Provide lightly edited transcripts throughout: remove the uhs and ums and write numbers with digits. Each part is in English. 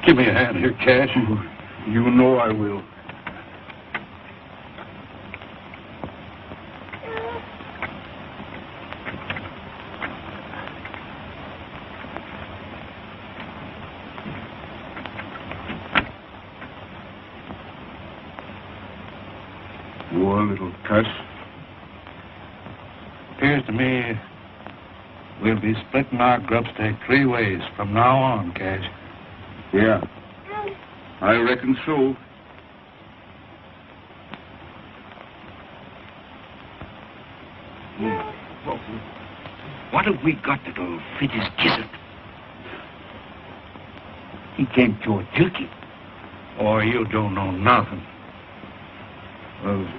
Give me a hand here, Cash. You know I will. Poor little cuss. Appears to me we'll be splitting our grubstake 3 ways from now on, Cash. Yeah, I reckon so. What have we got that'll fit his gizzard? He can't chew a turkey. Or you don't know nothing.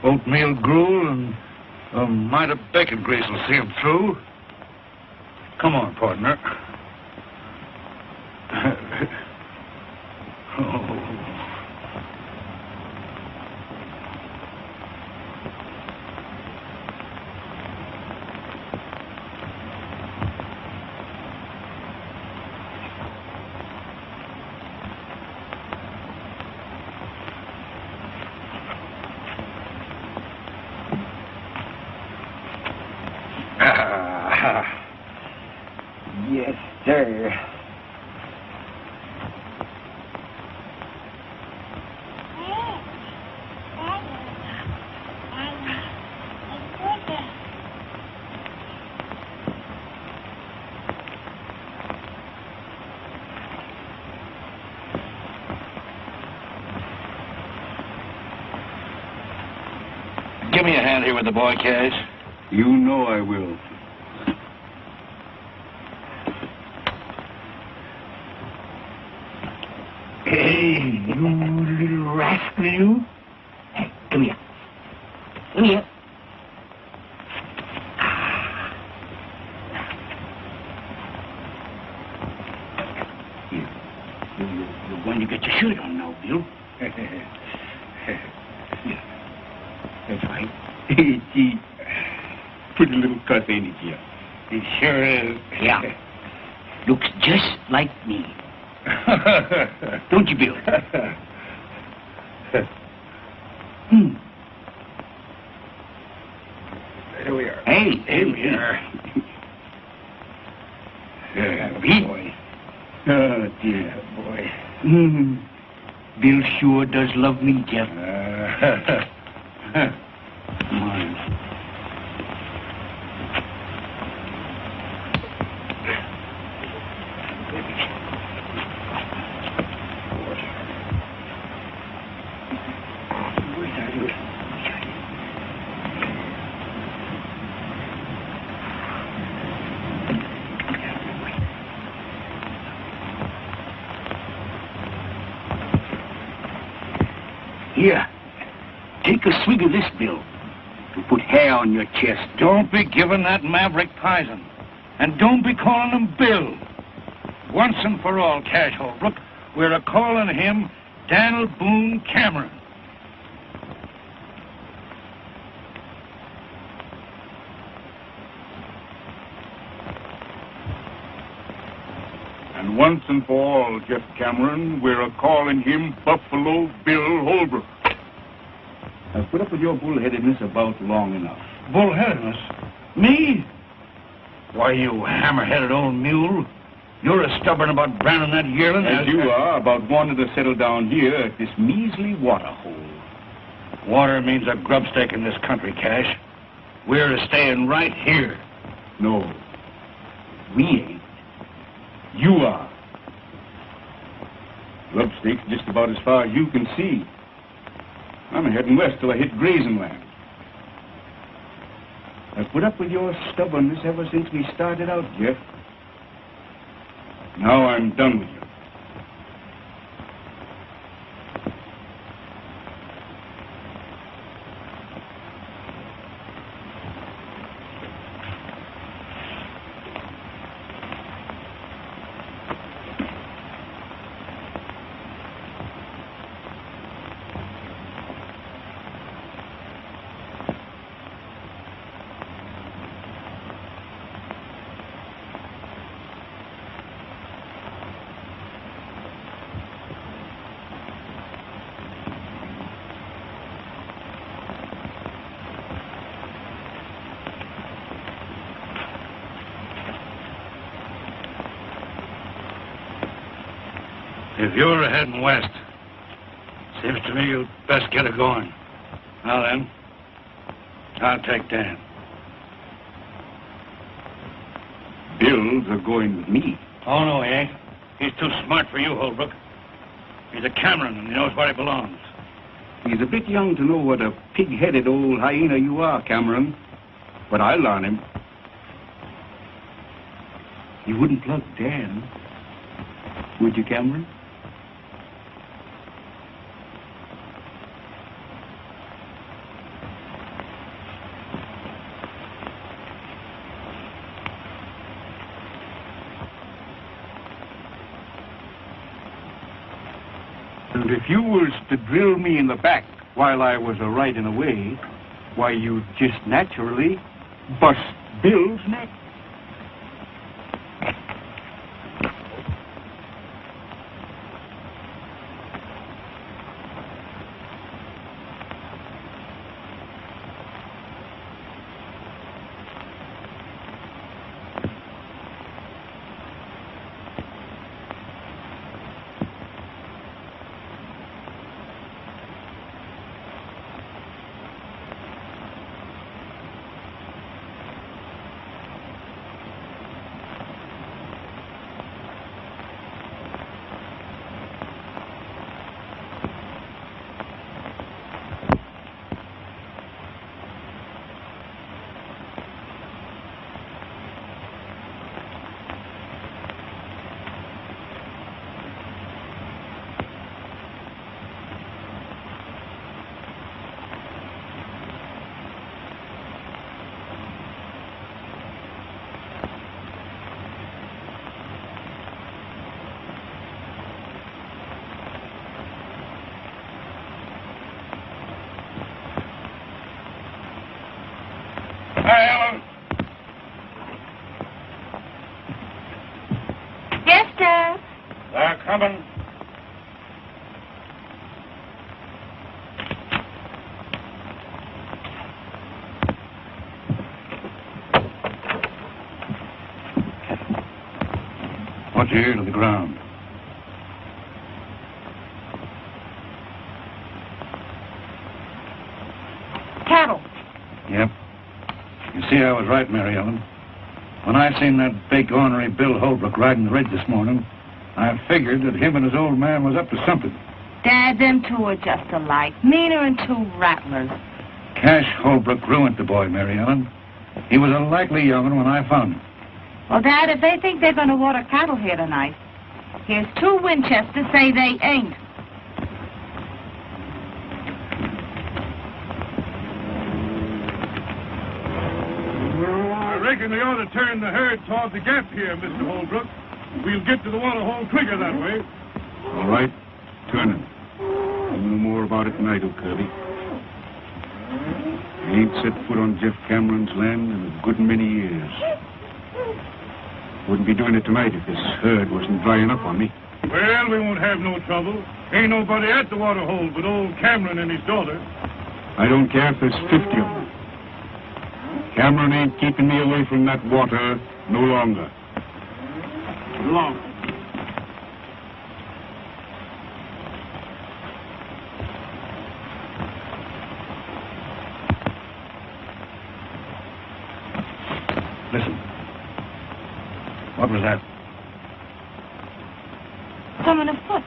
Oatmeal gruel and a mite of bacon grease will see him through. Come on, partner. Yes, sir. Give me a hand here with the boy, Cash. You know I will. Hey, you little rascal, you. Hey, come here. Come here. You're going to get your shirt on now, Bill. Yeah. That's right. Gee, pretty little cuss, ain't it, Jim? It sure is. Yeah. Looks just like me. Don't you, Bill? Here we are. Hey, Here we are. Pete. Boy. Oh, dear boy. Bill sure does love me, Jeff. Come on. Here, take a swig of this, Bill, to put hair on your chest. Don't be giving that maverick poison. And don't be calling him Bill. Once and for all, Cash Holbrook, we're a-calling him Daniel Boone Cameron. And once and for all, Jeff Cameron, we're a-calling him Buffalo Bill Holbrook. I've put up with your bullheadedness about long enough. Bullheadedness? Me? Why, you hammer-headed old mule. You're as stubborn about branding that yearling As you are about wanting to settle down here at this measly water hole. Water means a grubstake in this country, Cash. We're staying right here. No, we ain't. You are. Grubstake's just about as far as you can see. I'm heading west till I hit grazing land. I've put up with your stubbornness ever since we started out, Jeff. Now I'm done with you. If you're heading west, seems to me you'd best get her going. Now then, I'll take Dan. Bill's are going with me. Oh, no, he ain't. He's too smart for you, Holbrook. He's a Cameron, and he knows where he belongs. He's a bit young to know what a pig-headed old hyena you are, Cameron. But I'll learn him. You wouldn't plug Dan, would you, Cameron? And if you was to drill me in the back while I was a-riding away, why, you'd just naturally bust Bill's neck. Hi, Helen. Yes, Dad. They're coming. What's your ear to the ground? Cattle. Yep. You see, I was right, Mary Ellen. When I seen that big, ornery Bill Holbrook riding the ridge this morning, I figured that him and his old man was up to something. Dad, them two are just alike. Meaner and two rattlers. Cash Holbrook ruined the boy, Mary Ellen. He was a likely young'un when I found him. Well, Dad, if they think they're going to water cattle here tonight, here's two Winchesters say they ain't. I reckon they ought to turn the herd toward the gap here, Mr. Holbrook. We'll get to the water hole quicker that way. All right, turn it. I'll know more about it than I do, Kirby. I ain't set foot on Jeff Cameron's land in a good many years. Wouldn't be doing it tonight if this herd wasn't drying up on me. Well, we won't have no trouble. Ain't nobody at the water hole but old Cameron and his daughter. I don't care if there's 50 of them. Cameron ain't keeping me away from that water no longer. Get along. Listen. What was that? Someone afoot.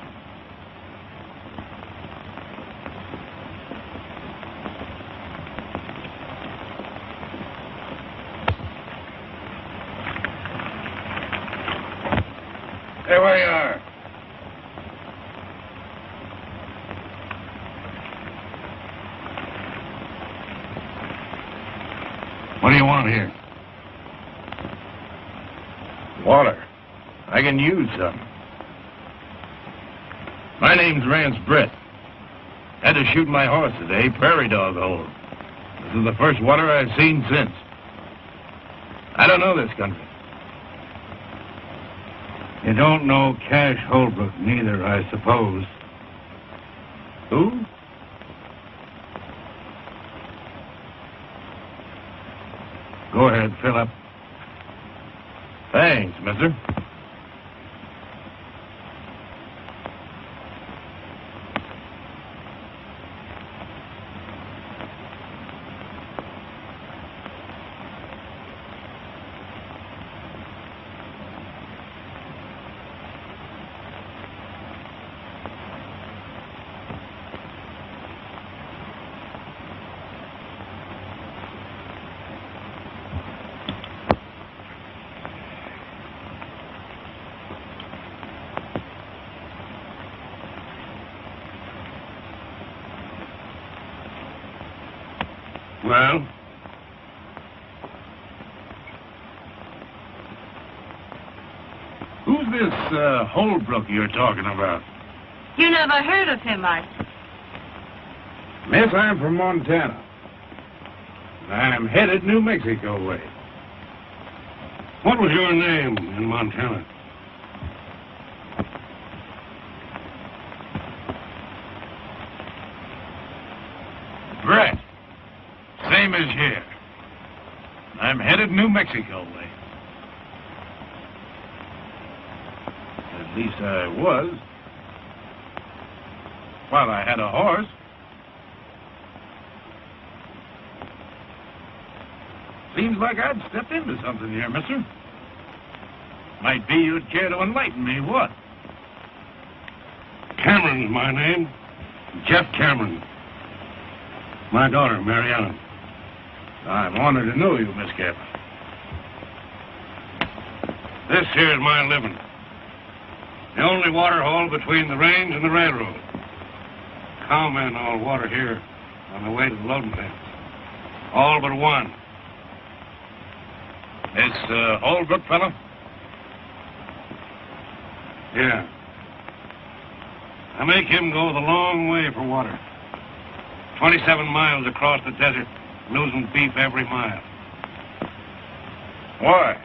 Stay where you are. What do you want here? Water. I can use some. My name's Rance Brett. Had to shoot my horse today, prairie dog hole. This is the first water I've seen since. I don't know this country. You don't know Cash Holbrook neither, I suppose. Who? Go ahead, fill up. Thanks, mister. Well? Who's this Holbrook you're talking about? You never heard of him, Miss, I'm from Montana. I'm headed New Mexico way. What was your name in Montana? Brett. Same as here. I'm headed New Mexico way. At least I was. While I had a horse. Seems like I'd stepped into something here, mister. Might be you'd care to enlighten me, what? Cameron's my name. Jeff Cameron. My daughter, Maire. I'm honored to know you, Miss Cap. This here's my living. The only water hole between the range and the railroad. Cowmen all water here on the way to the loading plant. All but one. This Holbrook fellow? Yeah. I make him go the long way for water. 27 miles across the desert, losing beef every mile. Why?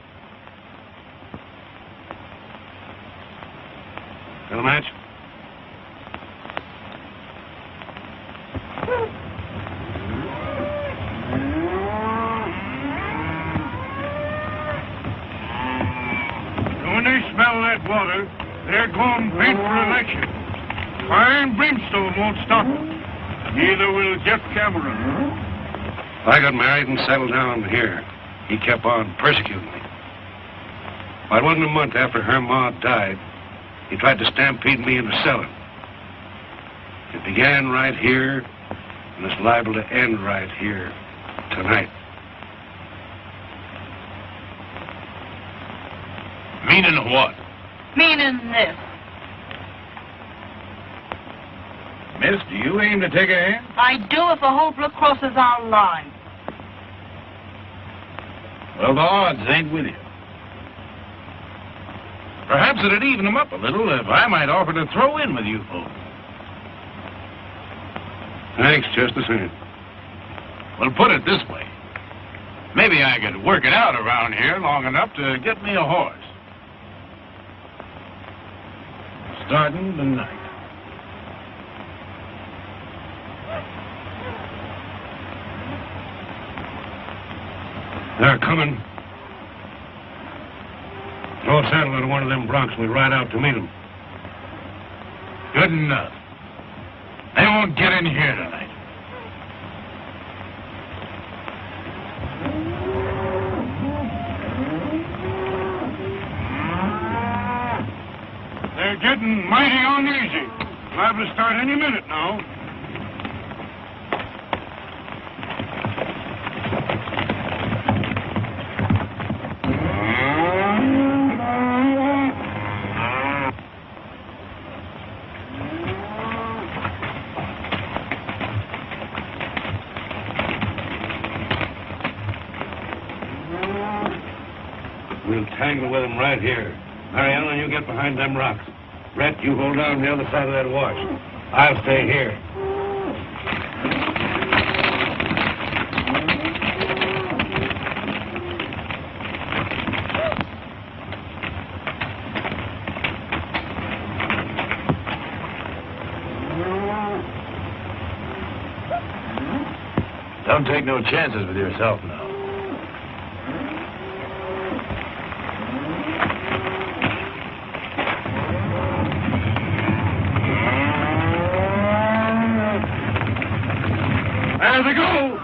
Got a match? When they smell that water, they're going paint for election. Fire and brimstone won't stop them. Neither will Jeff Cameron. I got married and settled down here. He kept on persecuting me. Well, it wasn't a month after her ma died, he tried to stampede me into Sellon. It began right here, and it's liable to end right here tonight. Meaning what? Meaning this. Miss, do you aim to take a hand? I do if a Holbrook crosses our line. Well, the odds ain't with you. Perhaps it'd even them up a little if I might offer to throw in with you folks. Thanks, just the same. Well, put it this way. Maybe I could work it out around here long enough to get me a horse. Starting tonight. They're coming. Throw a saddle into one of them broncs and we ride out to meet them. Good enough. They won't get in here tonight. They're getting mighty uneasy. Liable to start any minute now. We'll tangle with them right here. Mariana, you get behind them rocks. Brett, you hold down the other side of that wash. I'll stay here. Don't take no chances with yourself now. There they go!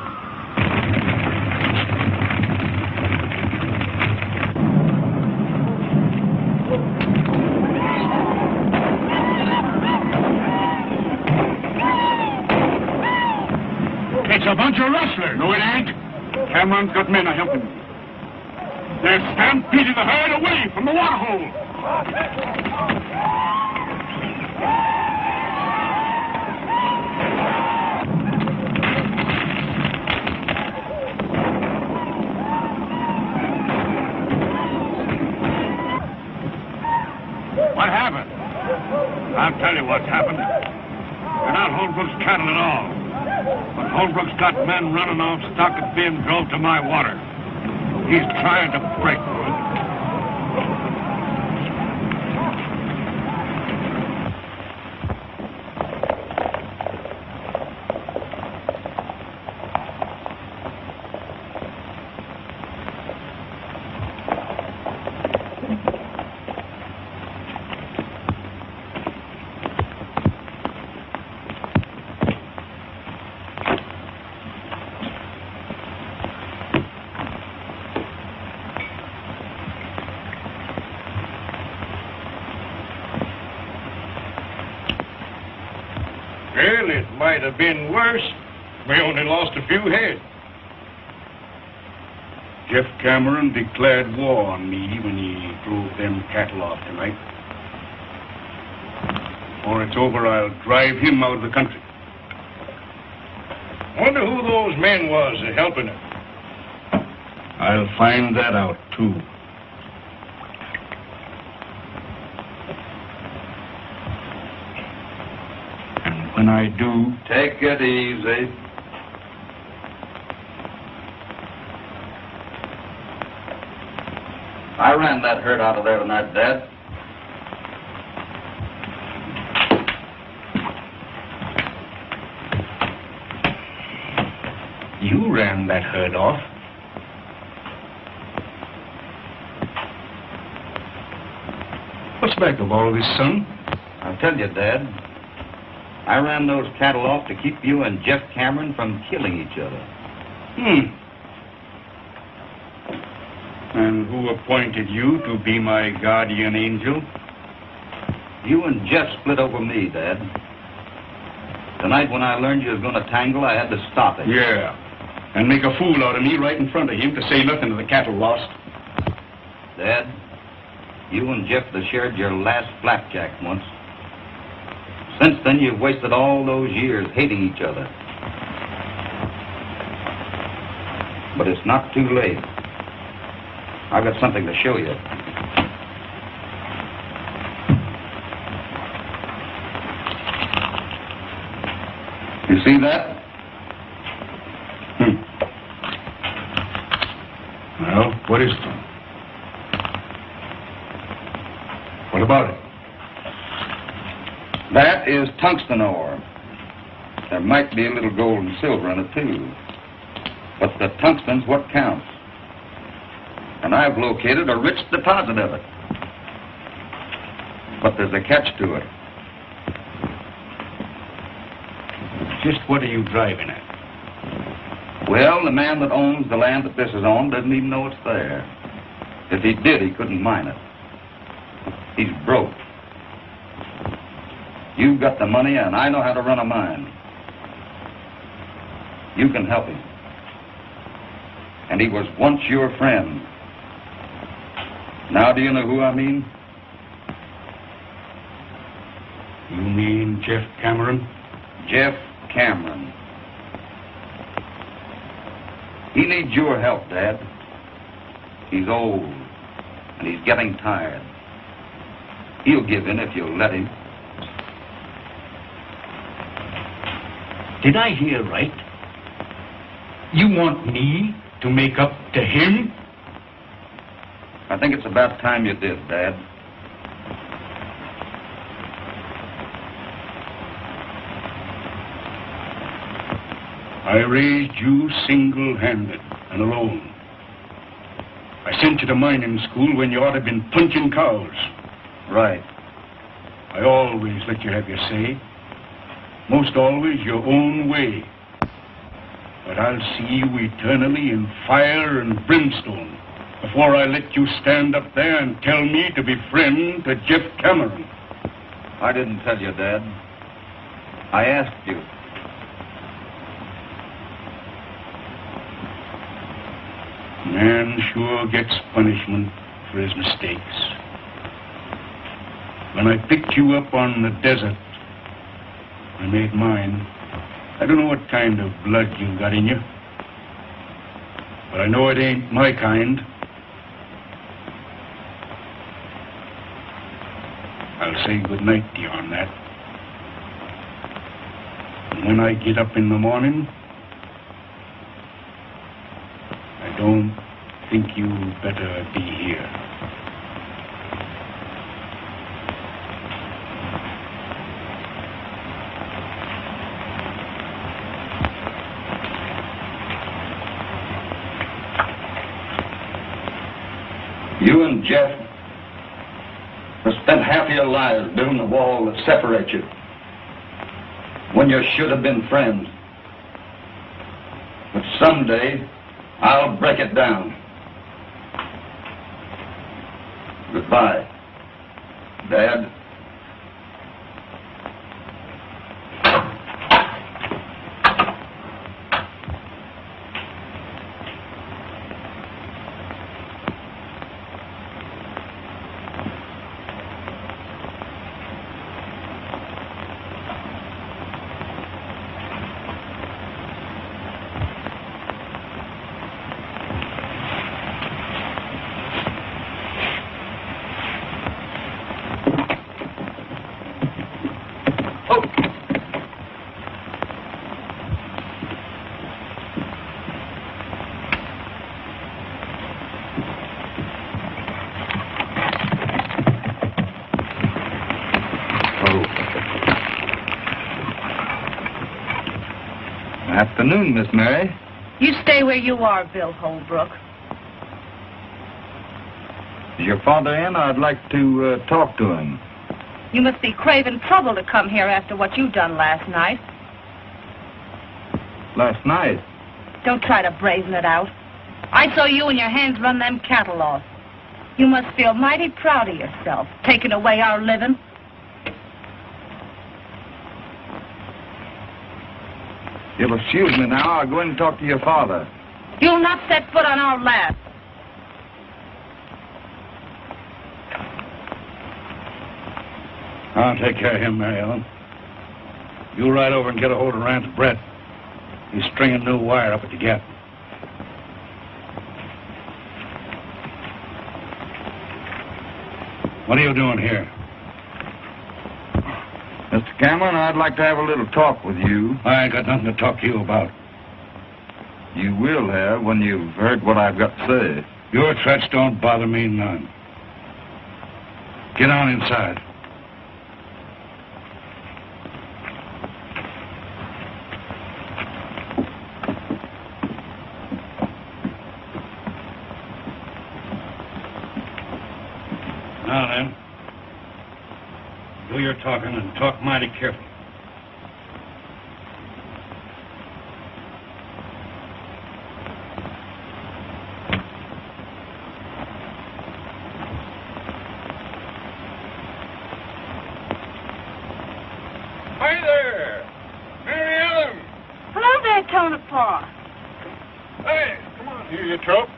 It's a bunch of rustlers. No, it ain't. Cameron's got men a-helping. They're stampeding the herd away from the water hole. I'll tell you what's happened. They're not Holbrook's cattle at all. But Holbrook's got men running off stock that's being drove to my water. He's trying to break me. Well, it might have been worse. We only lost a few head. Jeff Cameron declared war on me when he drove them cattle off tonight. Before it's over, I'll drive him out of the country. Wonder who those men was helping him. I'll find that out, too. And when I do... Take it easy. I ran that herd out of there tonight, Dad. You ran that herd off. What's back of all this, son? I'll tell you, Dad. I ran those cattle off to keep you and Jeff Cameron from killing each other. And who appointed you to be my guardian angel? You and Jeff split over me, Dad. Tonight when I learned you was going to tangle, I had to stop it. Yeah. And make a fool out of me right in front of him to say nothing to the cattle lost. Dad, you and Jeff have shared your last flapjack once. Since then, you've wasted all those years hating each other. But it's not too late. I've got something to show you. You see that? Well, what is it? What about it? That is tungsten ore. There might be a little gold and silver in it, too. But the tungsten's what counts. And I've located a rich deposit of it. But there's a catch to it. Just what are you driving at? Well, the man that owns the land that this is on doesn't even know it's there. If he did, he couldn't mine it. He's broke. You've got the money, and I know how to run a mine. You can help him. And he was once your friend. Now do you know who I mean? You mean Jeff Cameron? Jeff Cameron. He needs your help, Dad. He's old, and he's getting tired. He'll give in if you'll let him. Did I hear right? You want me to make up to him? I think it's about time you did, Dad. I raised you single-handed and alone. I sent you to mining school when you ought to have been punching cows. Right. I always let you have your say. Most always your own way. But I'll see you eternally in fire and brimstone before I let you stand up there and tell me to be friend to Jeff Cameron. I didn't tell you, Dad. I asked you. Man sure gets punishment for his mistakes. When I picked you up on the desert, I made mine. I don't know what kind of blood you got in you, but I know it ain't my kind. I'll say good night to you on that. And when I get up in the morning, I don't think you better be here. You and Jeff have spent half your lives building a wall that separates you when you should have been friends. But someday, I'll break it down. Goodbye, Dad. Afternoon, Miss Maire. You stay where you are, Bill Holbrook. Is your father in? I'd like to talk to him. You must be craving trouble to come here after what you done last night. Last night? Don't try to brazen it out. I saw you and your hands run them cattle off. You must feel mighty proud of yourself, taking away our living. You'll excuse me now. I'll go in and talk to your father. You'll not set foot on our land. I'll take care of him, Mary Ellen. You ride over and get a hold of Rance Brett. He's stringing new wire up at the gap. What are you doing here? Mr. Cameron, I'd like to have a little talk with you. I ain't got nothing to talk to you about. You will have when you've heard what I've got to say. Your threats don't bother me none. Get on inside. Now then, do your talking and talk mighty careful. Hi there! Mary Ellen! Hello there, Tonopah. Hey, come on here, you trope.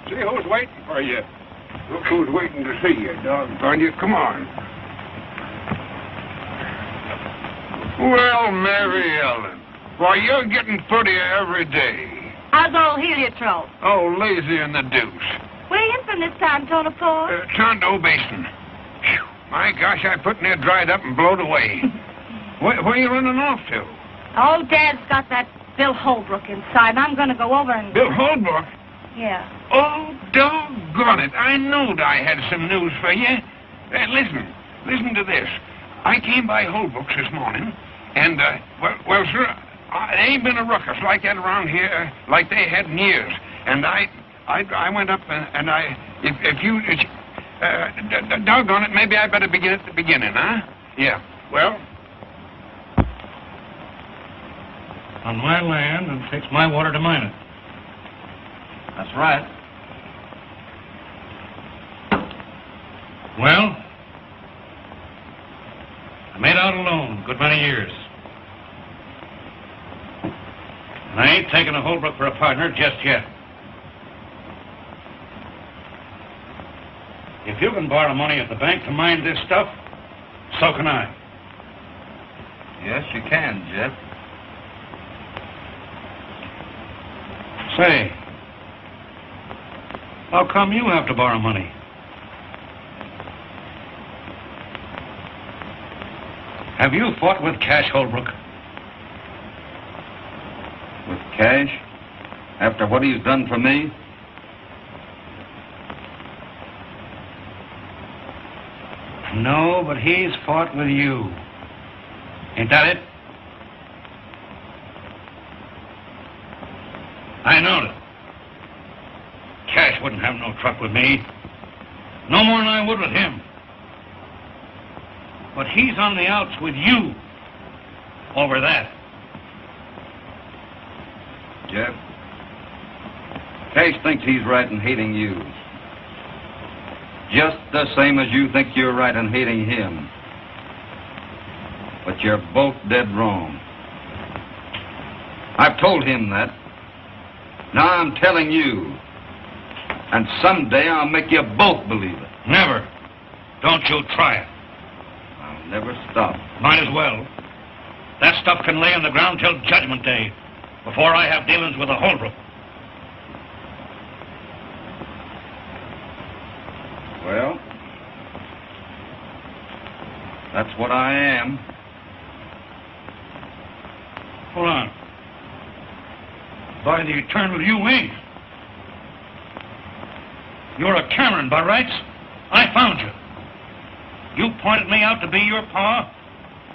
See who's waiting for you. Look who's waiting to see you, doggone you. Come on. Well, Mary Ellen, why, you're getting prettier every day. How's old heliotrope? Oh, lazy in the deuce. Where you from this time, Tonopah? Tonto Basin. Phew, my gosh, I put near dried up and blowed away. Where you running off to? Old Dad's got that Bill Holbrook inside, and I'm going to go over and... Bill Holbrook? Yeah. Oh, doggone it. I knowed I had some news for you. Listen to this. I came by Holbrook's this morning, and, well, sir, there ain't been a ruckus like that around here like they had in years. And I went up and doggone it, maybe I better begin at the beginning, huh? Yeah. Well? On my land, and takes my water to mine it. That's right. Well, I made out alone a good many years. And I ain't taking a Holbrook for a partner just yet. If you can borrow money at the bank to mine this stuff, so can I. Yes, you can, Jeff. Say, how come you have to borrow money? Have you fought with Cash, Holbrook? With Cash? After what he's done for me? No, but he's fought with you. Ain't that it? I knowed it. Cash wouldn't have no truck with me. No more than I would with him. But he's on the outs with you over that. Jeff, Cash thinks he's right in hating you. Just the same as you think you're right in hating him. But you're both dead wrong. I've told him that. Now I'm telling you. And someday I'll make you both believe it. Never. Don't you try it. I'll never stop. Might as well. That stuff can lay on the ground till Judgment Day, before I have dealings with the Holbrook. Well, that's what I am. Hold on. By the eternal, you ain't. You're a Cameron, by rights. I found you. You pointed me out to be your pa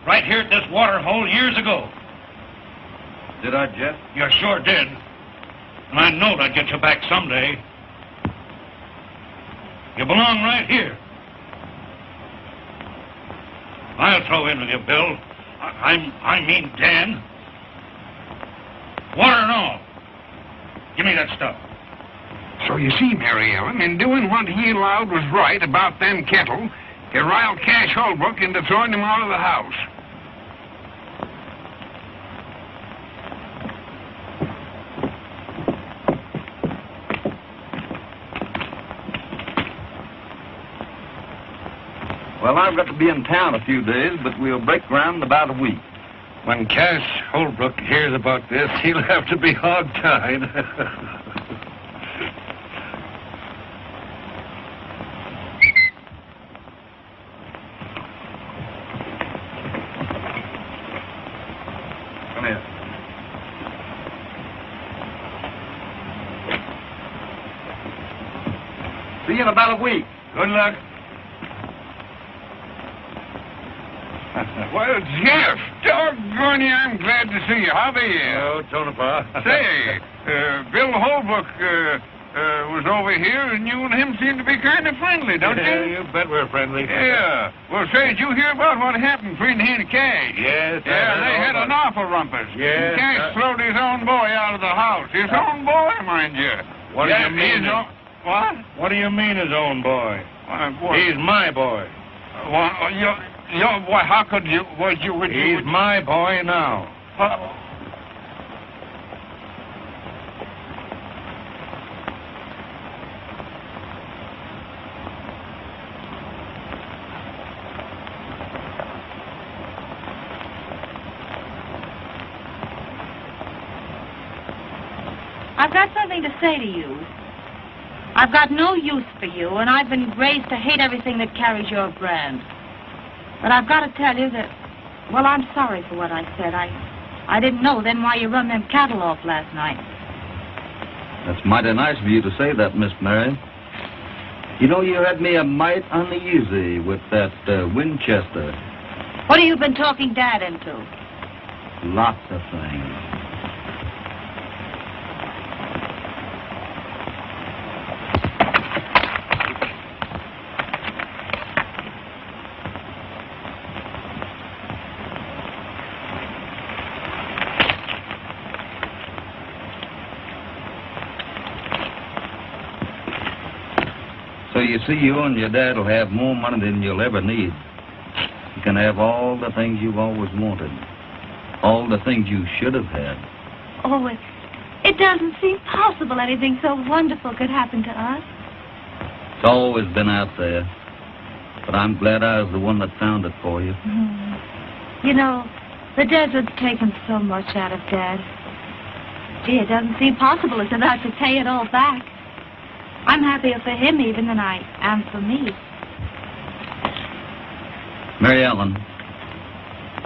right here at this water hole years ago. Did I, Jeff? You sure did. And I knowed I'd get you back someday. You belong right here. I'll throw in with you, Bill. I mean Dan. Water and all. Give me that stuff. So you see, Mary Ellen, in doing what he allowed was right about them cattle, he riled Cash Holbrook into throwing him out of the house. Well, I've got to be in town a few days, but we'll break ground in about a week. When Cash Holbrook hears about this, he'll have to be hog-tied. Come here. See you in about a week. Good luck. Well, Jeff, doggone you, I'm glad to see you. How be you? Oh, Tonopah. Say, Bill Holbrook was over here, and you and him seem to be kind of friendly, don't Yeah, you? you bet we're friendly. Yeah. Well, say, did you hear about what happened between he and Cash? Yes, I Yeah, heard they all had about an awful rumpus. Yes, Cash throwed his own boy out of the house. His own boy, mind you. What do you mean? What? What do you mean his own boy? He's my boy. Well, how could you? He's my boy now. I've got something to say to you. I've got no use for you, and I've been raised to hate everything that carries your brand. But I've got to tell you that, well, I'm sorry for what I said. I didn't know then why you run them cattle off last night. That's mighty nice of you to say that, Miss Maire. You know, you had me a mite uneasy with that Winchester. What have you been talking Dad into? Lots of things. So you see, you and your dad will have more money than you'll ever need. You can have all the things you've always wanted. All the things you should have had. Oh, it doesn't seem possible anything so wonderful could happen to us. It's always been out there. But I'm glad I was the one that found it for you. You know, the desert's taken so much out of Dad. Gee, it doesn't seem possible it's about to pay it all back. I'm happier for him even than I am for me. Mary Ellen,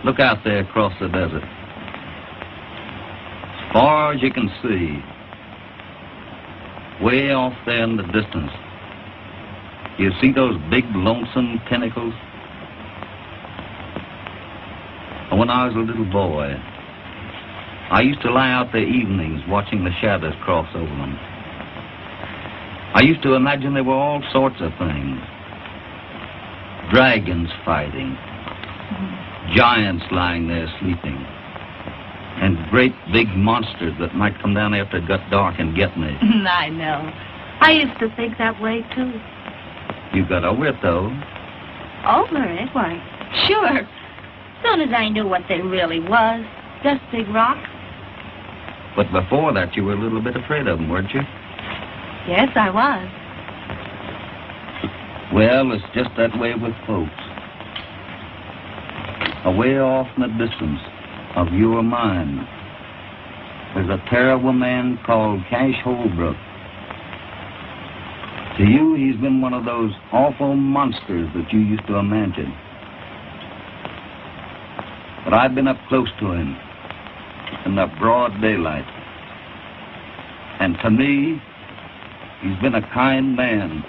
Look out there across the desert. As far as you can see, way off there in the distance, you see those big lonesome tentacles? When I was a little boy, I used to lie out there evenings watching the shadows cross over them. I used to imagine there were all sorts of things. Dragons fighting, giants lying there sleeping, and great big monsters that might come down after it got dark and get me. I know. I used to think that way, too. You got over it, though. Over it? Why, sure. As soon as I knew what they really was, just big rocks. But before that, you were a little bit afraid of them, weren't you? Yes, I was. Well, it's just that way with folks. Away off in the distance of your mind, there's a terrible man called Cash Holbrook. To you, he's been one of those awful monsters that you used to imagine. But I've been up close to him in the broad daylight. And to me, he's been a kind man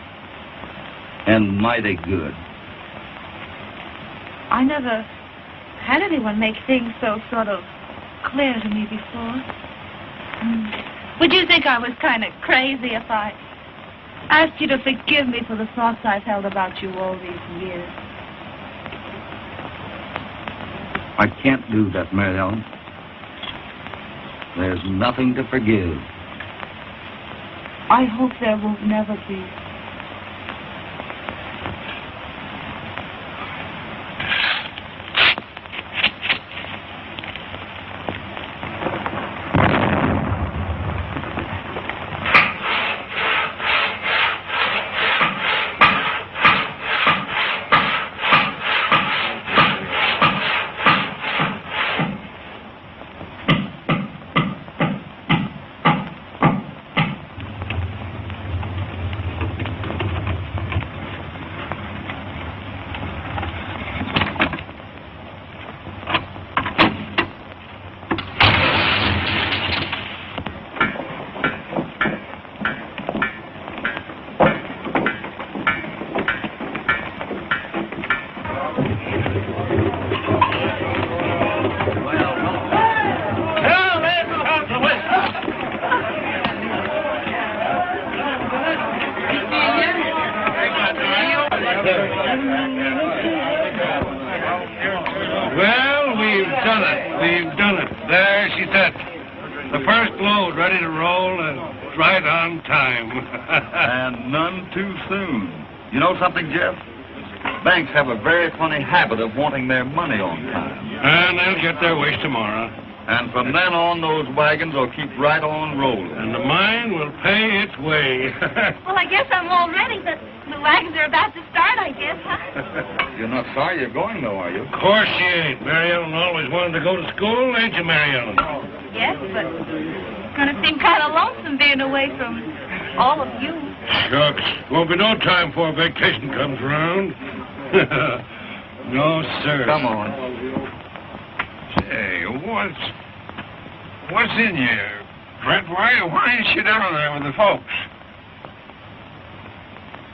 and mighty good. I never had anyone make things so sort of clear to me before. Would you think I was kind of crazy if I asked you to forgive me for the thoughts I've held about you all these years? I can't do that, Maire. There's nothing to forgive. I hope there will never be. Well, we've done it. We've done it. There she sits. The first load ready to roll and right on time. And none too soon. You know something, Jeff? Banks have a very funny habit of wanting their money on time. And they'll get their wish tomorrow. And from then on, those wagons will keep right on rolling. And the mine will pay its way. Well, I guess I'm all ready. The wagons are about to start, I guess, huh? You're not sorry you're going, though, are you? Of course she ain't. Mary Ellen always wanted to go to school, ain't you, Mary Ellen? Yes, but it's going to seem kind of lonesome being away from all of you. Shucks. Won't be no time before vacation comes around. No, sir. Come on. Hey, what's in you, Brett? Why ain't you down there with the folks?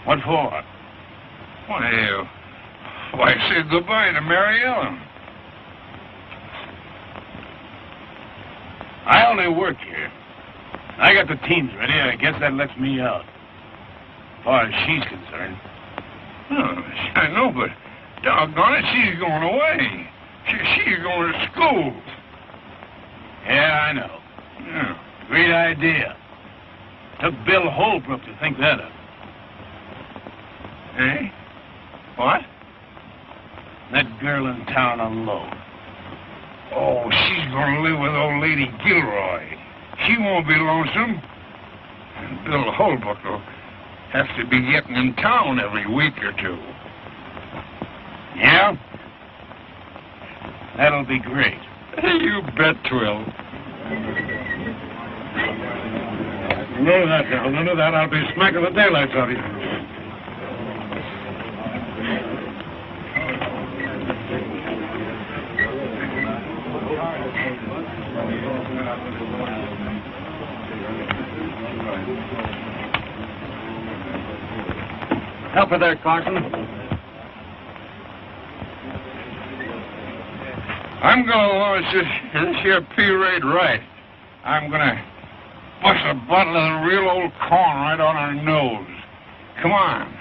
What for? Why say goodbye to Mary Ellen? I only work here. I got the teams ready. I guess that lets me out. As far as she's concerned. Oh, I know, but doggone it, she's going away. She's going to school. Yeah, I know. Yeah. Great idea. Took Bill Holbrook to think that up. Eh? What? That girl in town alone. Oh, she's going to live with old Lady Gilroy. She won't be lonesome. And Bill Holbrook will have to be getting in town every week or two. Yeah? That'll be great. You bet 'twill. None of that, now. None of that. I'll be smacking the daylights out of you. cover there, Carson. I'm gonna launch this here P-Raid right. I'm gonna bust a bottle of the real old corn right on our nose. Come on.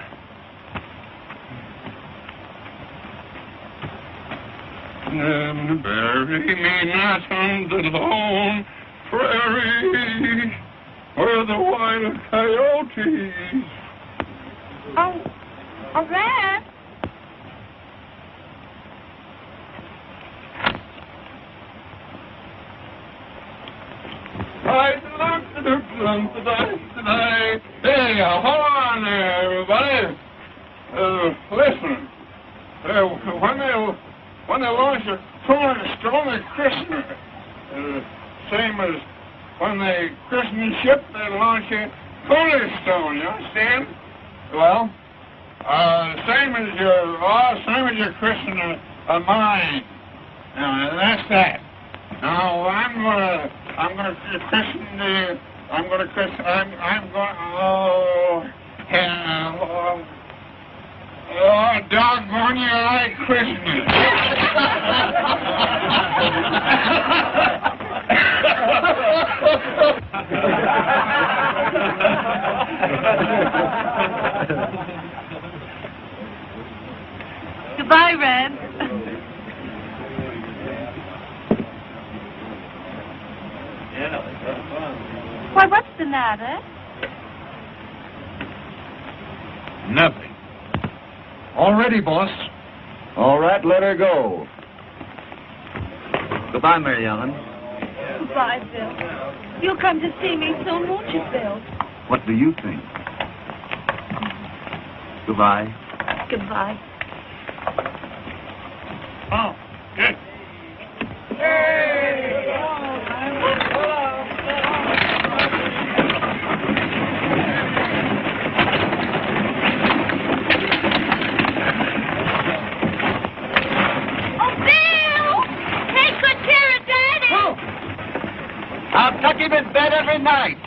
Bury me not on the lone prairie where the wild coyotes. Oh, Rance. Hey, hold on there, everybody. Listen. When they launch a cornerstone, they christen it. Same as when they christen a ship, they launch a cornerstone. You understand? Well, same as you christen a mine. Now, that's that. Now, I'm gonna christen oh, doggone you, I christen it. Goodbye, Rance. Why, what's the matter? Nothing. All ready, boss. All right, let her go. Goodbye, Mary Ellen. Goodbye, Bill. You'll come to see me soon, won't you, Bill? What do you think? Goodbye. Goodbye. Oh, good. I'll tuck him in bed every night.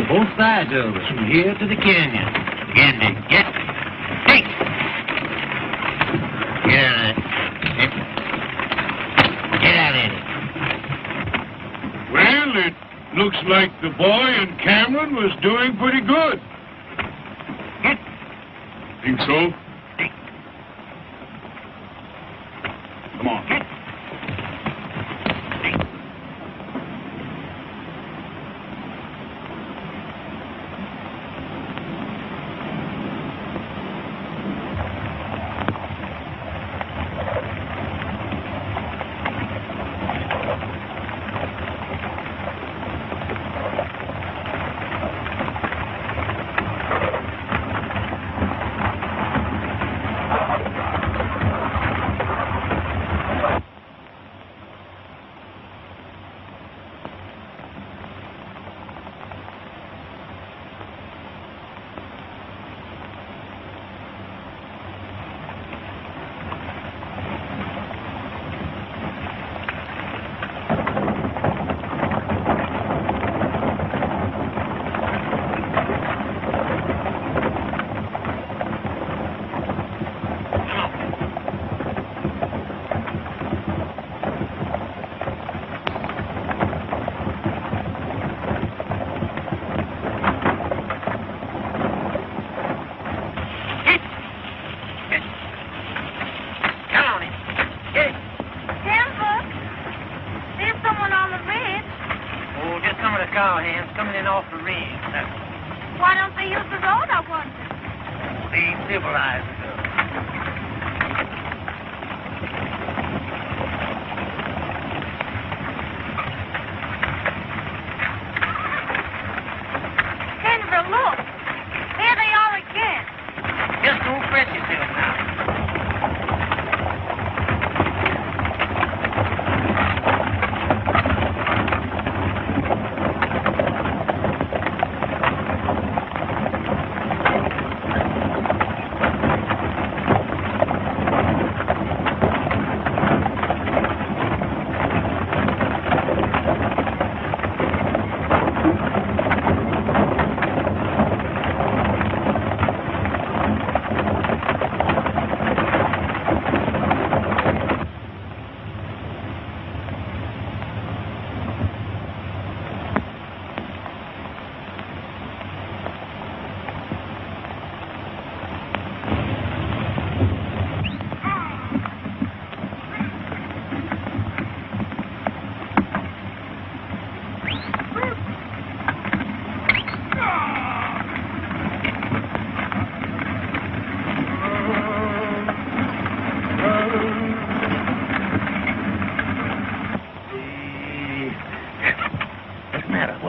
Both sides of us, from here to the canyon. Andy, get. Hey! Get out of it. Get out of it. Well, it looks like the boy and Cameron was doing pretty good. Think so? Come on. Why don't they use the road, I wonder? They ain't civilized enough.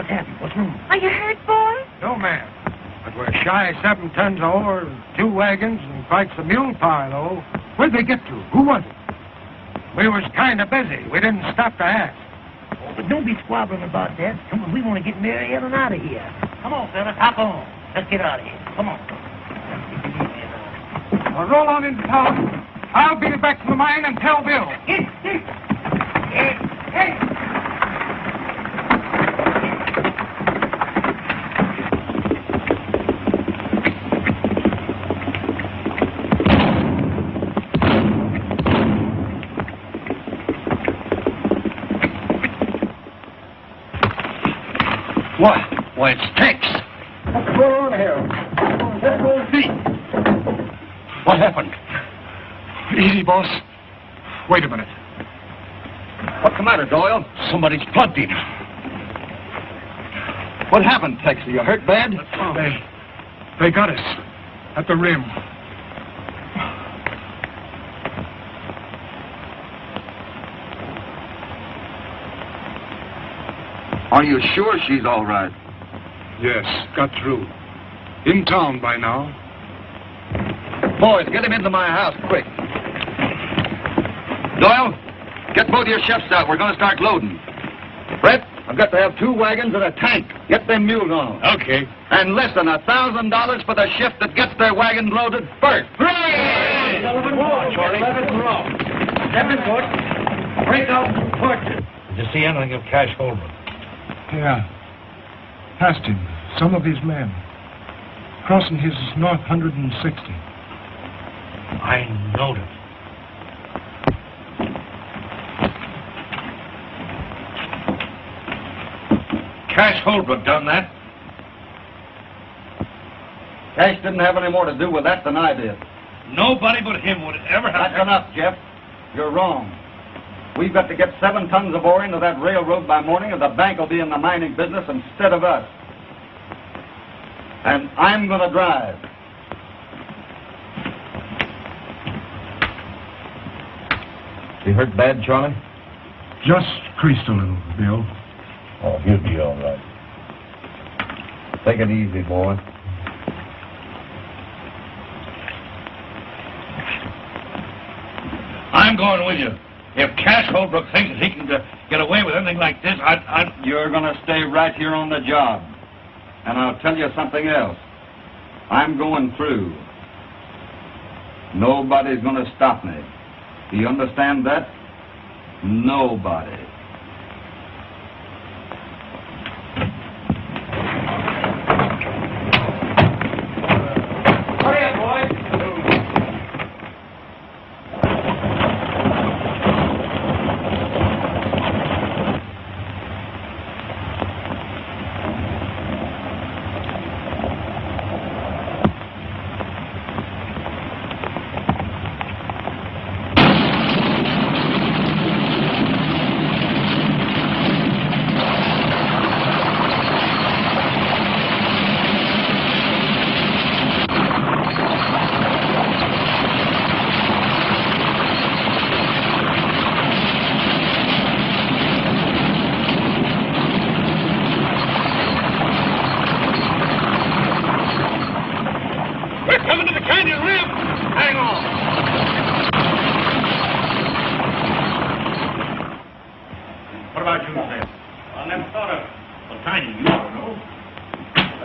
What's happened? What's wrong? Are you hurt, boy? No, ma'am. But we're shy 7 tons of ore, 2 wagons, and quite the mule pile, though. Where'd they get to? Who was it? We was kind of busy. We didn't stop to ask. Oh, but don't be squabbling about that. Come on, we want to get Maire and Helen out of here. Come on, fellas, hop on. Let's get out of here. Come on. Well, roll on into town. I'll beat it back to the mine and tell Bill. Hey! What? Why, it's Tex. What's going on here? Let's go and see. What happened? Easy, boss. Wait a minute. What's the matter, Doyle? Somebody's plugged him. What happened, Tex? Are you hurt bad? They got us at the rim. Are you sure she's all right? Yes, got through. In town by now. Boys, get him into my house, quick. Doyle, get both your chefs out. We're going to start loading. Brett, I've got to have 2 wagons and a tank. Get them mules on. Okay. And listen, $1,000 for the shift that gets their wagon loaded first. Hooray! 11 more, Charlie. 11 more. 7 foot. Break out some torches. Did you see anything of Cash Holbrook? Yeah. Past him. Some of his men. Crossing his north 160. I knowed it. Cash Holbrook done that? Cash didn't have any more to do with that than I did. Nobody but him would ever have... That's enough, Jeff. You're wrong. We've got to get 7 tons of ore into that railroad by morning, or the bank will be in the mining business instead of us. And I'm going to drive. You hurt bad, Charlie? Just creased a little, Bill. Oh, he'll be all right. Take it easy, boy. I'm going with you. If Cash Holbrook thinks he can get away with anything like this, You're going to stay right here on the job. And I'll tell you something else. I'm going through. Nobody's going to stop me. Do you understand that? Nobody. Hurry up, boys.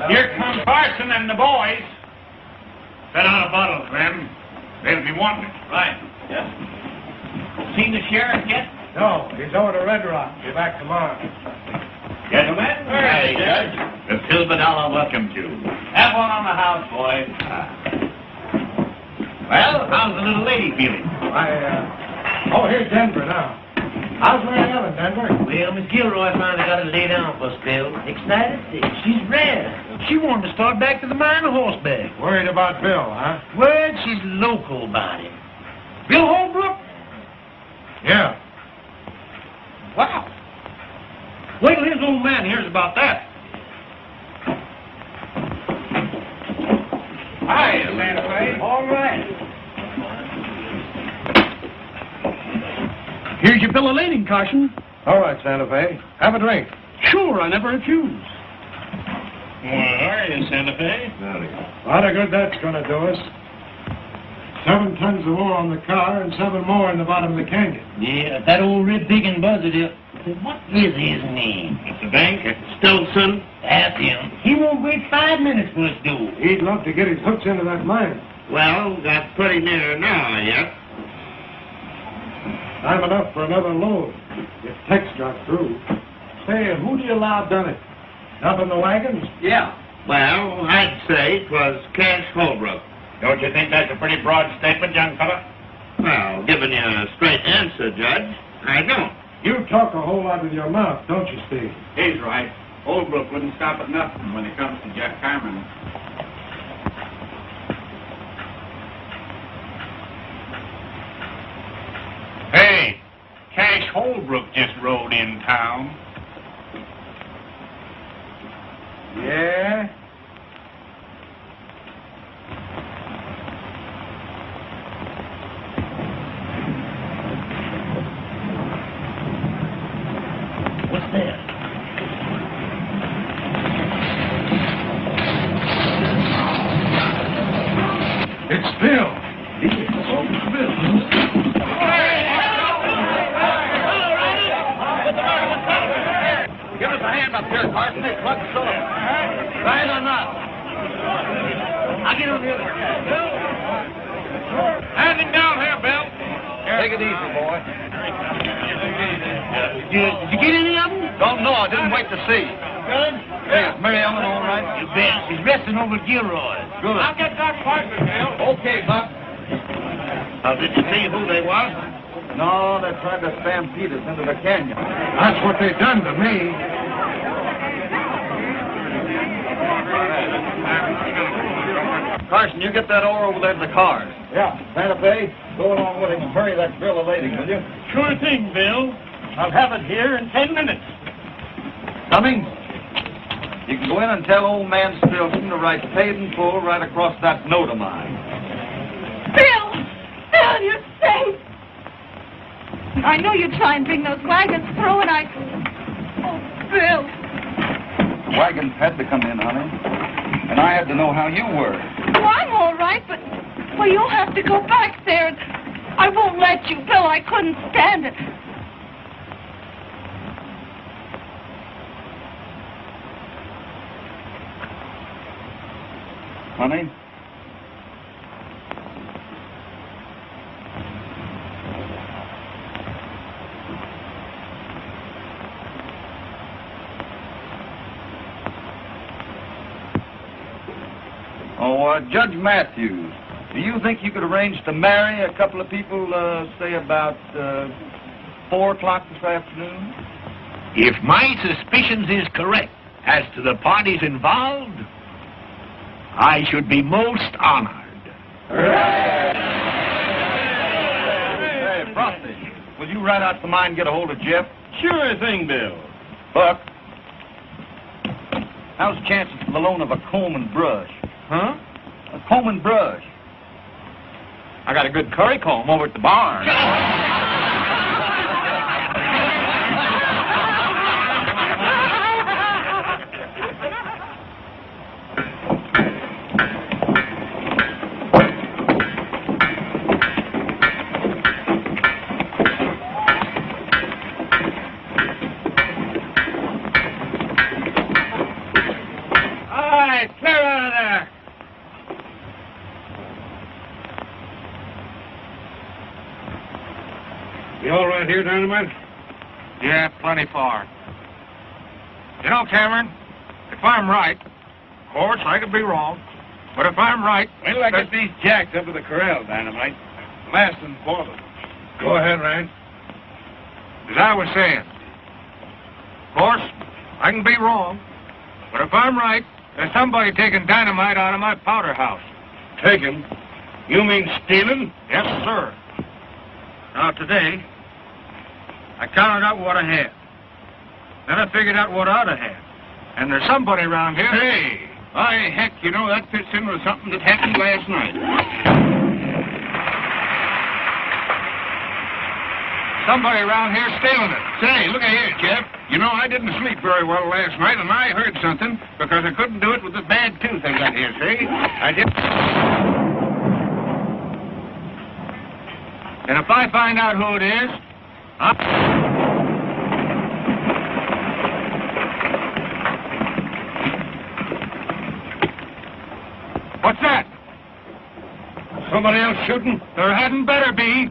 Here come Carson and the boys. Set out a bottle, Clem. They'll be wanting it. Right. Yes. Seen the sheriff yet? No, he's over to Red Rock. Be back tomorrow. Gentlemen. Hey, Judge. The silver dollar welcomes you. Have one on the house, boys. Well, how's the little lady feeling? Oh, here's Denver now. How's Maire Helen, Denver? Well, Miss Gilroy finally got to lay down for a spell. Excited? She's rare. She wanted to start back to the mine on horseback. Worried about Bill, huh? Word, she's local about him. Bill Holbrook? Yeah. Wow. Wait till his old man hears about that. Hi, Santa Fe. All right. Here's your bill of lading, Carson. All right, Santa Fe. Have a drink. Sure, I never refuse. Well, how are you, Santa Fe? A lot of good that's going to do us. 7 tons of ore on the car and 7 more in the bottom of the canyon. Yeah, that old red pig and buzzard here. What is his name? At the bank? Stilson. That's him. He won't wait 5 minutes for us to. He'd love to get his hooks into that mine. Well, got pretty near now, yet. Time enough for another load. If Tex got through. Say, who do you allow done it? Up in the wagons? Yeah. Well, I'd say 'twas Cash Holbrook. Don't you think that's a pretty broad statement, young fella? Well, giving you a straight answer, Judge, I don't. You talk a whole lot with your mouth, don't you, Steve? He's right. Holbrook wouldn't stop at nothing when it comes to Jeff Carmen. Hey, Cash Holbrook just rode in town. Yeah? What's that? It's Bill. It's Bill. Give us a hand up here, Carson. They plugged us up. Right or not? I'll get over here. Hand him down here, Bill. Take it easy, boy. Did you get any of them? Don't know. I didn't wait to see. Good. Hey, is Mary Ellen all right? You bet. She's resting over Gilroy's. Good. I'll get Doc Parker, Bill. Okay, Buck. Did you see who they was? No, they tried to stampede us into the canyon. That's what they done to me. Carson, you get that ore over there to the cars. Yeah. Santa Fe, go along with him and hurry that bill of lading, will you? Sure thing, Bill. I'll have it here in 10 minutes. Coming. You can go in and tell old man Stilson to write paid in full right across that note of mine. Bill! Bill, you're safe! I know you'd try and bring those wagons through, and I... Oh, Bill. Wagons had to come in, honey. And I had to know how you were. Well, I'm all right, but... Well, you'll have to go back there. And I won't let you, Bill. I couldn't stand it. Honey? Judge Matthews, do you think you could arrange to marry a couple of people, say about 4 o'clock this afternoon? If my suspicions is correct as to the parties involved, I should be most honored. Hey, Provney, will you ride out to mine and get a hold of Jeff? Sure thing, Bill. Buck, how's the chances for the loan of a comb and brush? Huh? A comb and brush. I got a good curry comb over at the barn. You all right here, Dynamite? Yeah, plenty far. You know, Cameron, if I'm right, of course, I could be wrong, but if I'm right... Wait till I get these jacks up to the corral, Dynamite. Last and boiler. Go ahead, Rance. As I was saying, of course, I can be wrong, but if I'm right, there's somebody taking dynamite out of my powder house. Taken? You mean stealing? Yes, sir. Now, today, I counted out what I had. Then I figured out what I ought to have. And there's somebody around here... Hey, by heck, you know, that fits in with something that happened last night. Somebody around here stealing it. Say, look here, Jeff. You know, I I didn't sleep very well last night, and I heard something because I couldn't do it with the bad tooth I got here, see? I just... And if I find out who it is, What's that? Somebody else shooting? There hadn't better be.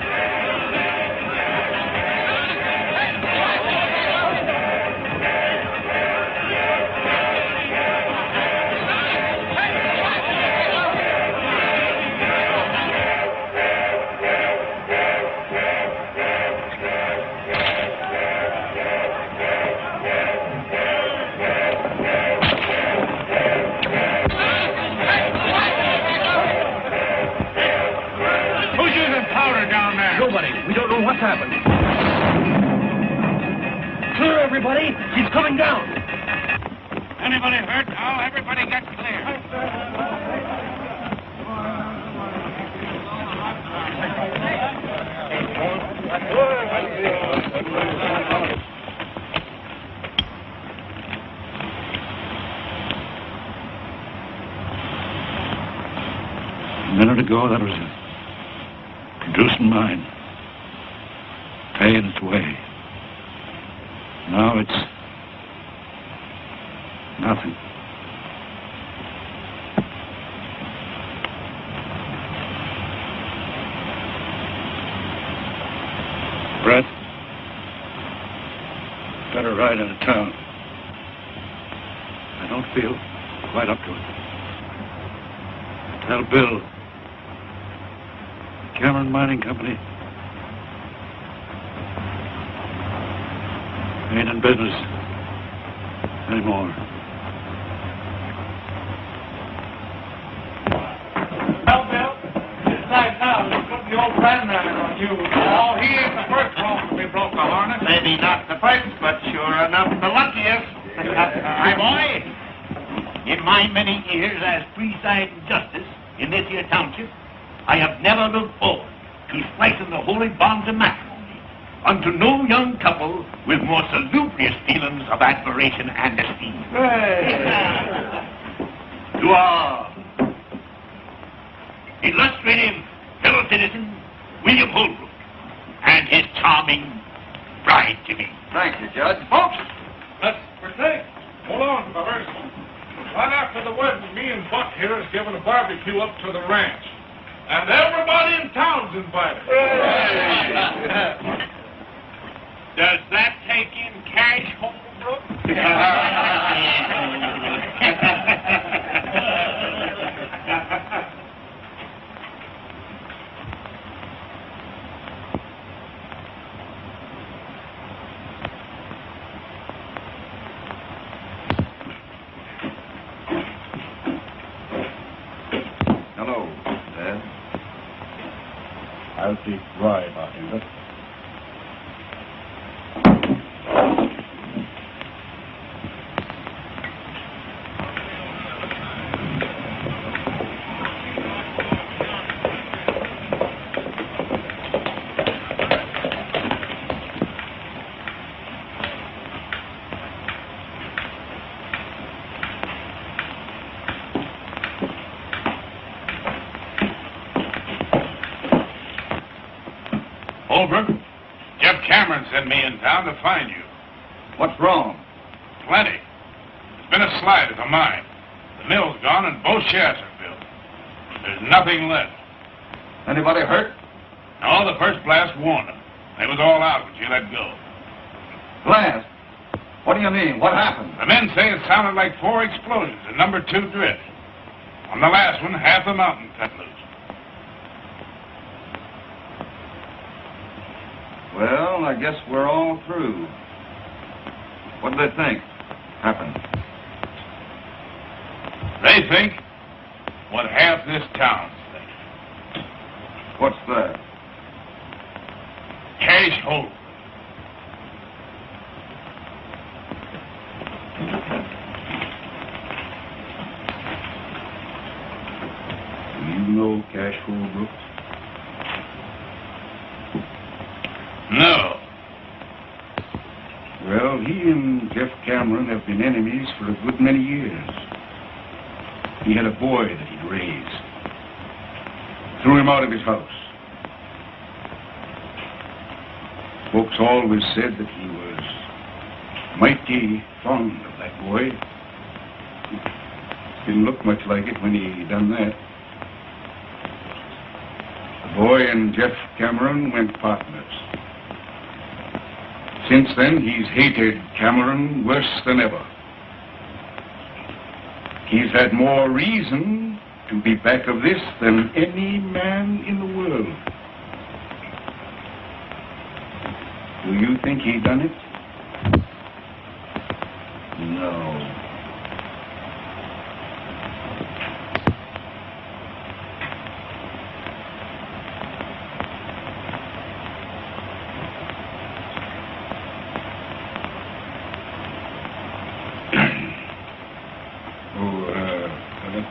What's happened? Clear, everybody. He's coming down. Anybody hurt? Oh, everybody get clear. A minute ago, that was a producing mine. Paying its way. Now it's nothing. Brett, better ride out of town. I don't feel quite up to it. Tell Bill, Cameron Mining Company ain't in business anymore. Well, Bill, this time now, let's put the old grandmother on you. Oh, he is the first one to be broke a harness. Maybe not the first, but sure enough the luckiest. Hi, boy. In my many years as presiding justice in this here township, I have never looked forward to splicing the holy bonds of matrimony unto no young couple with more salubrious feelings of admiration and esteem. To our illustrative fellow citizen, William Holbrook, and his charming bride-to-be. Thank you, Judge. Folks, let's proceed. Hold on, fellas. Right after the wedding, me and Buck here is giving a barbecue up to the ranch. And everybody in town's invited. Does that take in cash, Holbrook? Hello, Dad. I'll keep right behind it. Holbrook, Jeff Cameron sent me in town to find you. What's wrong? Plenty. There's been a slide at the mine. The mill's gone and both shafts are built. There's nothing left. Anybody hurt? No, the first blast warned them. They was all out when she let go. Blast? What do you mean? What happened? The men say it sounded like 4 explosions in number 2 drift. On the last one, half the mountain cut loose. Well, I guess we're all through. What do they think happened? They think what half this town thinks. What's that? Cash Holbrook. You know Cash Holbrook? No. Well, he and and Jeff Cameron have been enemies for a good many years. He had a boy that he'd raised. Threw him out of his house. Folks always said that he was mighty fond of that boy. Didn't look much like it when he done that. The boy and Jeff Cameron went partners. Since then, he's hated Cameron worse than ever. He's had more reason to be back of this than any man in the world. Do you think he done it? No.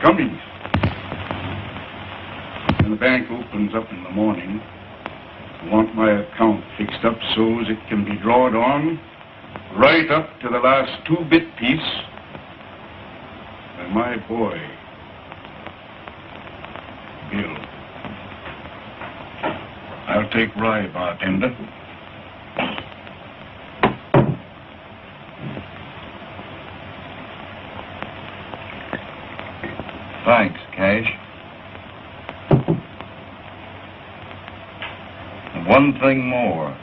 Cummings. When the bank opens up in the morning, I want my account fixed up so as it can be drawed on right up to the last 2-bit piece. And my boy, Bill. I'll take rye, bartender. Thanks, Cash. And one thing more.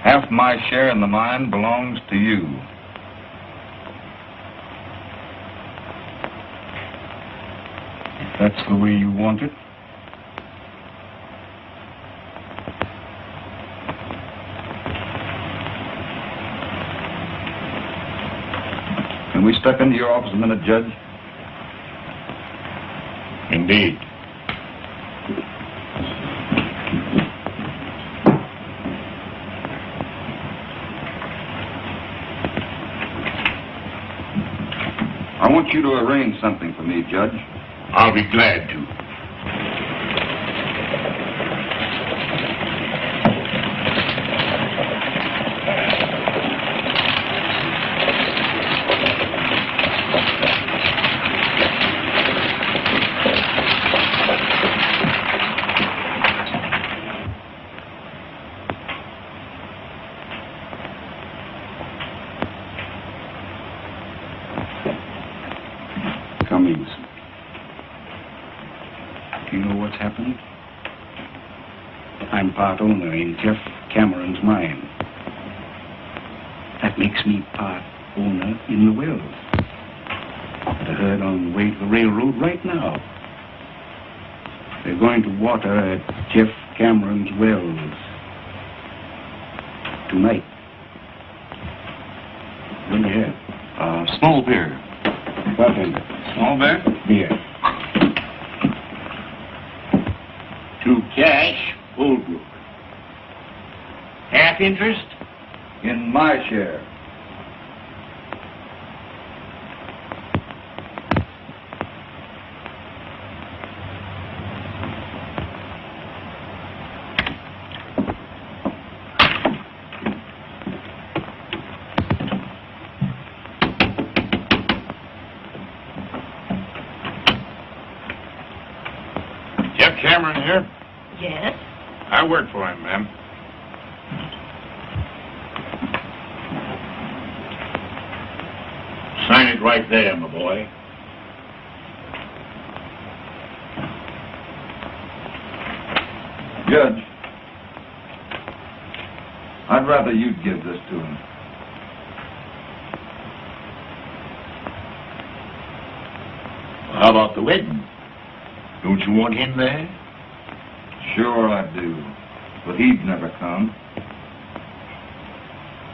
Half my share in the mine belongs to you. If that's the way you want it. Can we step into your office a minute, Judge? Indeed. I want you to arrange something for me, Judge. I'll be glad to. Cummings. Do you know what's happened? I'm part owner in Jeff Cameron's mine. That makes me part owner in the wells. The herd on the way to the railroad right now. They're going to water at Jeff Cameron's wells tonight. Let me have Small beer. bartender. Small beer? Beer. To Cash, Holbrook. Half interest? In my share. Jeff Cameron here? Yes? I work for him, ma'am. Sign it right there, my boy. Judge, I'd rather you'd give this to him. How about the wedding? Don't you want him there? Sure I do, but he'd never come.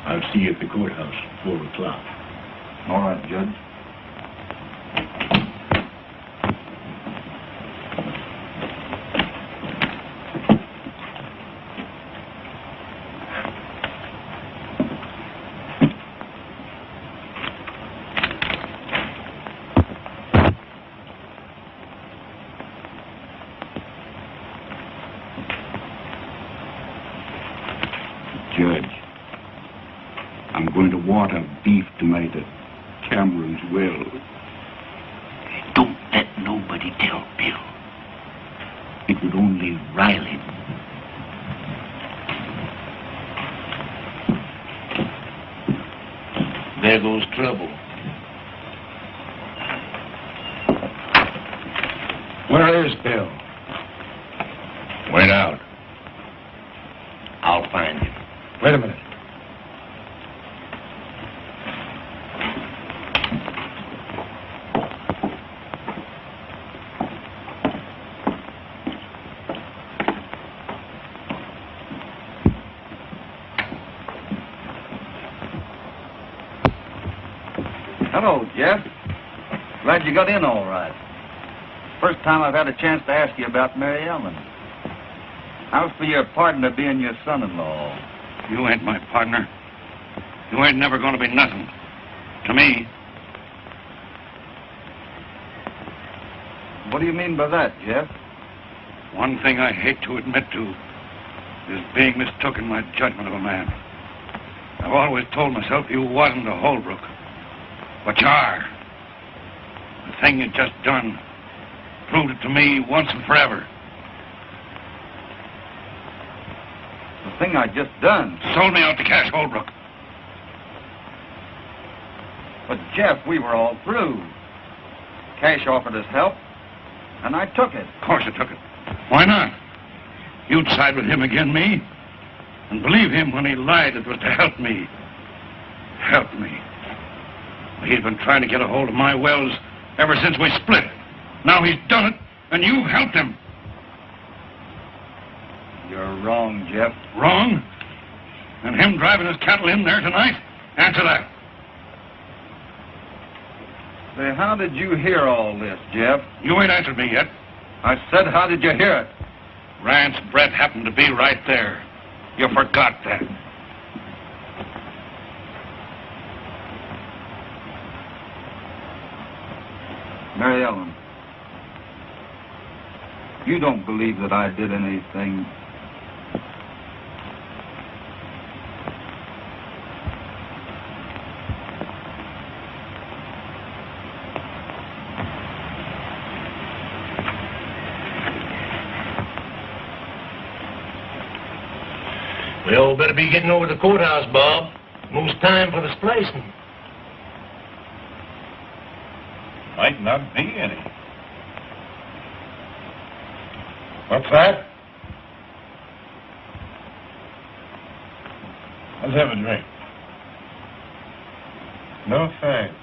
I'll see you at the courthouse at 4 o'clock. All right, Judge. I'm going to water beef tonight at Cameron's well. Don't let nobody tell Bill. It would only rile him. There goes trouble. Where is Bill? Went out. I'll find him. Wait a minute. Hello, Jeff. Glad you got in all right. First time I've had a chance to ask you about Mary Ellen. How's for your partner being your son-in-law? You ain't my partner. You ain't never going to be nothing to me. What do you mean by that, Jeff? One thing I hate to admit to is being mistook in my judgment of a man. I've always told myself you wasn't a Holbrook, but you are. The thing you just done proved it to me once and forever. The thing I just done? Sold me out to Cash Holbrook. But, Jeff, we were all through. Cash offered us help, and I took it. Of course I took it. Why not? You'd side with him against me, and believe him when he lied it was to help me. Help me. He's been trying to get a hold of my wells ever since we split. Now he's done it, and you've helped him. You're wrong, Jeff. Wrong? And him driving his cattle in there tonight? Answer that. Say, how did you hear all this, Jeff? You ain't answered me yet. I said, how did you hear it? Rance Brett happened to be right there. You forgot that. Mary Ellen, you don't believe that I did anything. We all better be getting over to the courthouse, Bob. Most time for the splicing. Might not be any. What's that? Let's have a drink. No thanks.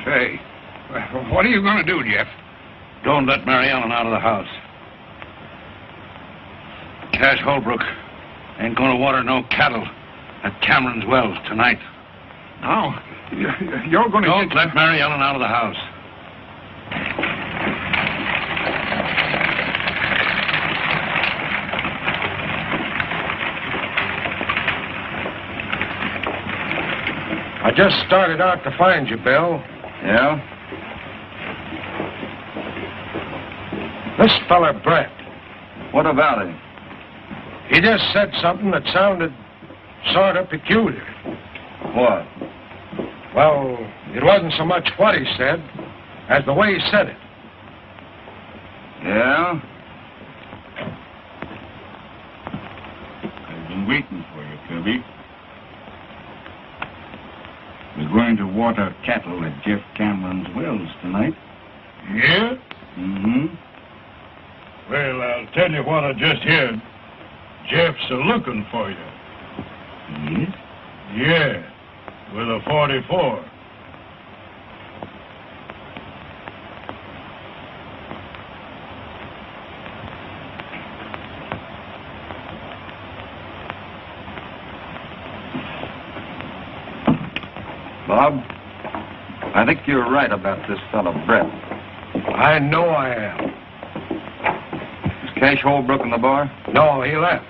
Say, what are you going to do, Jeff? Don't let Mary Ellen out of the house. Cash Holbrook ain't going to water no cattle at Cameron's wells tonight. No, you're going to Don't let Mary Ellen out of the house. I just started out to find you, Bill. Yeah? This fella, Brett. What about him? He just said something that sounded sort of peculiar. What? Well, it wasn't so much what he said as the way he said it. Yeah? I've been waiting for you, Kirby. We're going to water cattle at Jeff Cameron's wells tonight. Yeah? Mm-hmm. Well, I'll tell you what I just heard. Jeff's a-looking for you. Yes? Yeah, with a 44. Bob, I think you're right about this fellow, Brett. I know I am. Is Cash Holbrook in the bar? No, he left.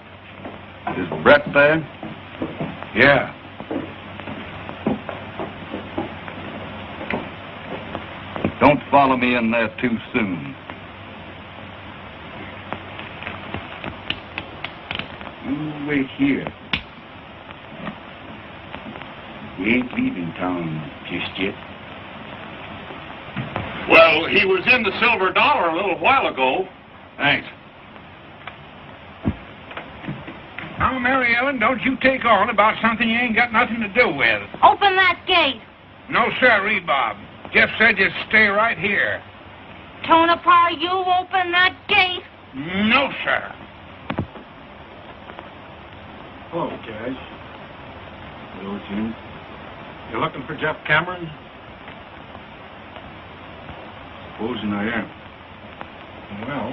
Is Brett there? Yeah. Don't follow me in there too soon. You wait here. We ain't leaving town just yet. Well, he was in the Silver Dollar a little while ago. Thanks. Now, Mary Ellen, don't you take on about something you ain't got nothing to do with. Open that gate. No, sir, Bob. Jeff said just stay right here. Tonopah, you open that gate. No, sir. Hello, Cash. Hello, Jim. You looking for Jeff Cameron? Supposing I am. Well,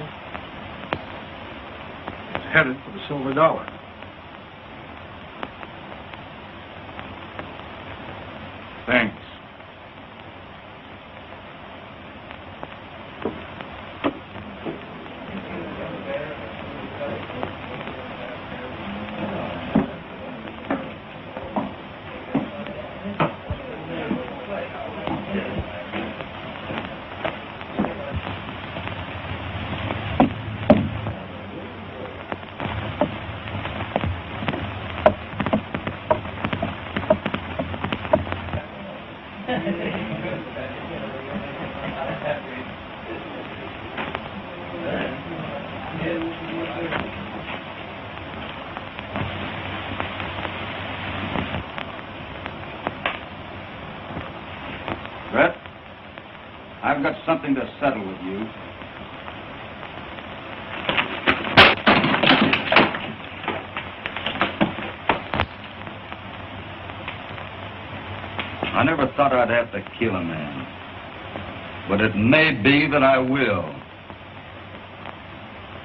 he's headed for the Silver Dollar. Thanks. Brett, I've got something to settle with you. I never thought I'd have to kill a man, but it may be that I will.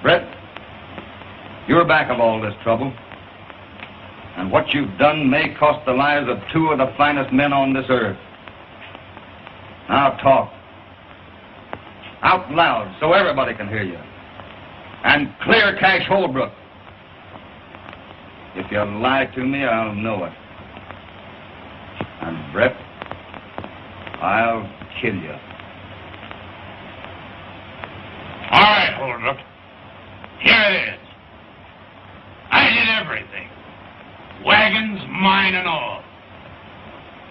Brett, you're back of all this trouble, and what you've done may cost the lives of two of the finest men on this earth. Now talk. Out loud so everybody can hear you. And clear Cash Holbrook. If you lie to me, I'll know it. And Brett, I'll kill you. All right, Holbrook. Here it is. I did everything. Wagons, mine and all.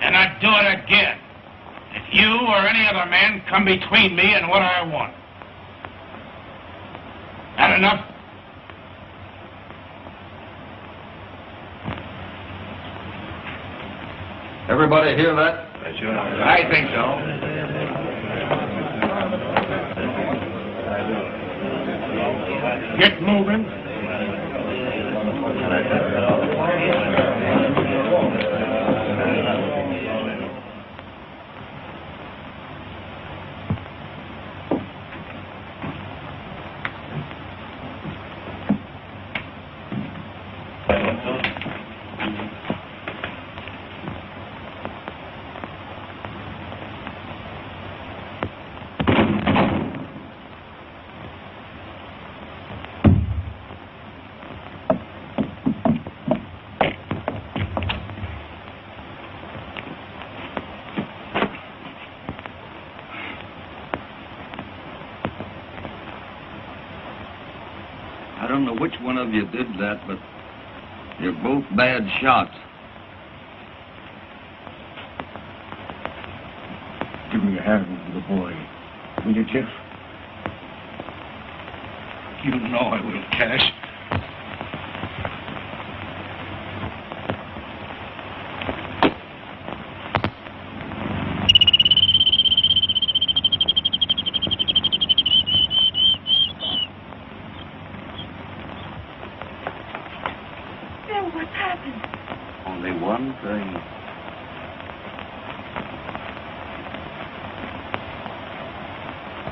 And I'd do it again. If you or any other man come between me and what I want. That enough? Everybody hear that? I think so. Get moving. I don't know which one of you did that, but you're both bad shots. Give me a hand with the boy. Will you, Jeff? You know I will, Cash.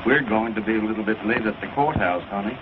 We're going to be a little bit late at the courthouse, honey.